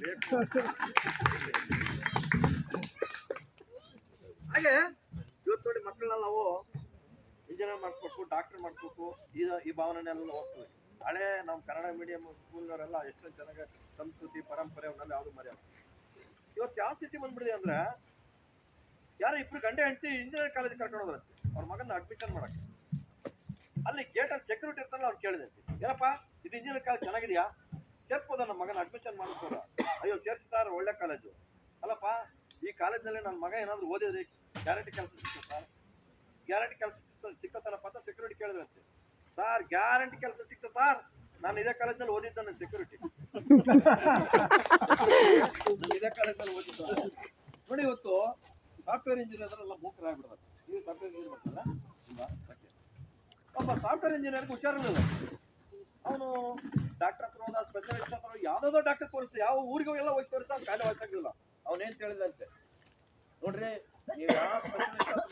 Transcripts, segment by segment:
ಹಾಗೆ ಇವತ್ತು ನೋಡಿ ಮಕ್ಕಳನ್ನ ನಾವು ಇಂಜಿನಿಯರ್ ಮಾಡಿಸ್ಬೇಕು, ಡಾಕ್ಟರ್ ಮಾಡಿಸ್ಬೇಕು, ಈ ಭಾವನೆಲ್ಲ ಹೋಗ್ತದೆ. ಹಳೆ ನಮ್ಮ ಕನ್ನಡ ಮೀಡಿಯಂ ಸ್ಕೂಲ್ನವರೆಲ್ಲ ಎಷ್ಟೊಂದು ಚೆನ್ನಾಗಿ ಸಂಸ್ಕೃತಿ ಪರಂಪರೆ ಅವನ್ನೆಲ್ಲ ಯಾವುದು ಮರ್ಯಾದೆ. ಇವತ್ತು ಯಾವ ಸ್ಥಿತಿ ಬಂದ್ಬಿಡಿದೆ ಅಂದ್ರೆ ಯಾರೋ ಇಬ್ರು ಗಂಟೆ ಹೆಂಡತಿ ಇಂಜಿನಿಯರ್ ಕಾಲೇಜ್ ಕರ್ಕೊಂಡು ಹೋದ್ರಂತೆ ಅವ್ರ ಮಗನ ಅಡ್ಮಿಷನ್ ಮಾಡಕ್ಕೆ. ಅಲ್ಲಿ ಗೇಟಲ್ಲಿ ಸೆಕ್ಯೂರಿಟಿ ಇರ್ತಾರಲ್ಲ ಅವ್ರು ಕೇಳಿದಂತೆ, ಏನಪ್ಪ ಇದು ಇಂಜಿನಿಯರ್ ಕಾಲೇಜ್ ಚೆನ್ನಾಗಿದೆಯಾ, ಸೇರಿಸ್ಬೋದ ನಮ್ಮ ಮಗನ ಅಡ್ಮಿಷನ್ ಮಾಡಿಸ್ಬೋದ? ಅಯ್ಯೋ ಸೇರಿಸಿ ಸರ್, ಒಳ್ಳೆ ಕಾಲೇಜು. ಅಲ್ಲಪ್ಪ ಈ ಕಾಲೇಜ್ನಲ್ಲಿ ನನ್ನ ಮಗ ಏನಾದ್ರು ಓದಿದ್ರೆ ಗ್ಯಾರಂಟಿ ಕೆಲಸ ಸಿಗ್ತದೆ ಸರ್, ಗ್ಯಾರಂಟಿ ಕೆಲಸ ಸಿಕ್ಕತ್ತಲ್ಲಪ್ಪ ಅಂತ ಸೆಕ್ಯೂರಿಟಿ ಕೇಳಿದ್ರಂತೆ. ಸರ್ ಗ್ಯಾರಂಟಿ ಕೆಲಸ ಸಿಕ್ತ ಸರ್, ನಾನು ಇದೇ ಕಾಲೇಜ್ನಲ್ಲಿ ಓದಿದ್ದ ನನ್ನ ಸೆಕ್ಯೂರಿಟಿ ಇದೇ ಕಾಲೇಜ್ನಲ್ಲಿ ಓದಿದ್ದ. ನೋಡಿ ಇವತ್ತು ಸಾಫ್ಟ್ವೇರ್ ಇಂಜಿನಿಯರ್ ಎಲ್ಲ ಮೂಕರಾಗ್ಬಿಡ್ತಾರೆ. ನೀವು ಸಾಫ್ಟ್ವೇರ್ ಇಂಜಿನಿಯರ್ ಮಾಡ್ತಾರ ಒಬ್ಬ ಸಾಫ್ಟ್ವೇರ್ ಇಂಜಿನಿಯರ್ಗೆ ಹುಷಾರಿರಲಿಲ್ಲ. ಅವನು ಡಾಕ್ಟರ್ ಹತ್ರ ಹೋದ, ಸ್ಪೆಷಲಿಸ್ಟ್ ಹತ್ರ ಯಾವುದೋ ಡಾಕ್ಟರ್ ತೋರಿಸ್ತಾ, ಯಾವ ಊರಿಗೂ ಎಲ್ಲ ಹೋಗಿ ತೋರಿಸ್ತಾ ಕಾಯಿಲೆ ವಾಸಾಗಿಲ್ಲ. ಅವನೇನು ಹೇಳಿದಂತೆ, ನೋಡ್ರಿ ನೀವು ಯಾವ ಸ್ಪೆಷಲಿಸ್ಟ್ ಹತ್ರ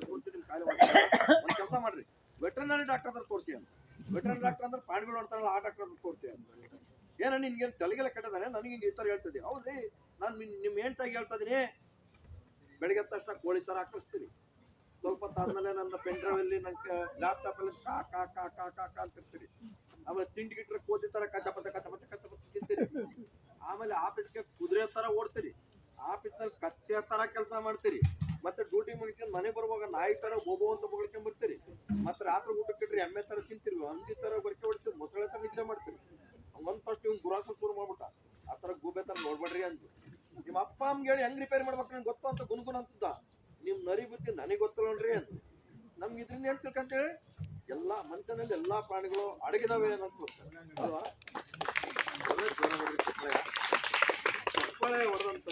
ತೋರಿಸಿ ನಿಮ್ ಕಾಯಿಲೆ ವಾಸ, ಒಂದು ಕೆಲಸ ಮಾಡ್ರಿ ವೆಟರ್ನರಿ ಡಾಕ್ಟರ್ ಹತ್ರ ತೋರಿಸಿ ಅಂತ. ವೆಟರ್ನರಿ ಡಾಕ್ಟರ್ ಅಂದ್ರೆ ಪ್ರಾಣಿಗಳು ಅಂತಾರಲ್ಲ ಆ ಡಾಕ್ಟರ್ ಹತ್ರ ತೋರಿಸಿ ಅಂತ. ಏನ ನಿನ್ಗೆ ತಲೆಗೆಲ್ಲ ಕೆಟ್ಟದಾನೆ, ನನಗೆ ಹಿಂಗೆ ಈ ಥರ ಹೇಳ್ತದೆ. ಹೌದ್ರಿ, ನಾನು ನಿಮ್ಮ ಹೆಂಡ್ತಾಗಿ ಹೇಳ್ತಾ ಇದೀನಿ, ಬೆಳಗ್ಗೆ ತಕ್ಷಣ ಕೋಳಿ ಥರ ಹಾಕಿಸ್ತೀನಿ, ಸ್ವಲ್ಪ ಹೊತ್ತಾದ್ಮೇಲೆ ನನ್ನ ಪೆನ್ ಡ್ರೈವಲ್ಲಿ ನನ್ನ ಲ್ಯಾಪ್ಟಾಪ್ ಅಲ್ಲಿ ಕಾ ಕಾ ಕಾ ಕಾ ಕಾ ಕಾ ಅಂತಿರ್ತೀರಿ. ಆಮೇಲೆ ತಿಂಡಿ ಗಿಟ್ರೆ ಕೋತಿ ತರ ಕಚಪಚ ಕಚಪಚ ಕಚಪಚ ತಿಂತೀರಿ. ಆಮೇಲೆ ಆಫೀಸ್ಗೆ ಕುದುರೆ ತರ ಓಡ್ತೀರಿ, ಆಫೀಸಲ್ಲಿ ಕತ್ತೆ ತರ ಕೆಲಸ ಮಾಡ್ತೀರಿ. ಮತ್ತೆ ಡ್ಯೂಟಿ ಮುಗಿಸ್ಕೊಂಡು ಮನೆ ಬರುವಾಗ ನಾಯಿ ತರ ಬೋಬೋ ಅಂತ ಬೊಗಳ್ಕೊಂಡ್ ಬರ್ತೀರಿ. ಮತ್ತೆ ರಾತ್ರಿ ಊಟಕ್ಕಿಟ್ರಿ ಎಮ್ಮೆ ತರ ತಿಂತೀರಿ, ಹಂದಿ ತರ ಬರ್ಕೆ ಹೊಡಿತೀರಿ, ಮೊಸಳೆ ತರ ನಿದ್ದೆ ಮಾಡ್ತೀರಿ. ಒಂದಷ್ಟು ಇವ್ನು ಗುರಾಸ ಶುರು ಮಾಡ್ಬಿಟ್ಟ, ಆ ತರ ಗೂಬೆ ತರ ನೋಡ್ಬೇಡ್ರಿ ಅಂತ. ನಿಮ್ಮ ಅಪ್ಪ ಅಮ್ಗೆ ಹೇಳಿ ಹೆಂಗ್ ರಿಪೇರಿ ಮಾಡ್ಬೇಕು ನಂಗೆ ಗೊತ್ತು ಅಂತ ಗುನ್ಗುನ್ ಅಂತದ್ದ. ನಿಮ್ ನರಿ ಬುದ್ಧಿ ನನಗೆ ಗೊತ್ತಿಲ್ಲನ್ರಿ ಅಂತ. ನಮ್ಗೆ ಇದರಿಂದ ಏನ್ ತಿಳ್ಕಂತೇಳಿ, ಎಲ್ಲಾ ಮನುಷ್ಯನಲ್ಲಿ ಎಲ್ಲಾ ಪ್ರಾಣಿಗಳು ಅಡಗಿದಾವೆ ಅನ್ನೋದು ಅಲ್ವಾ? ಹೊಡೆದಂತ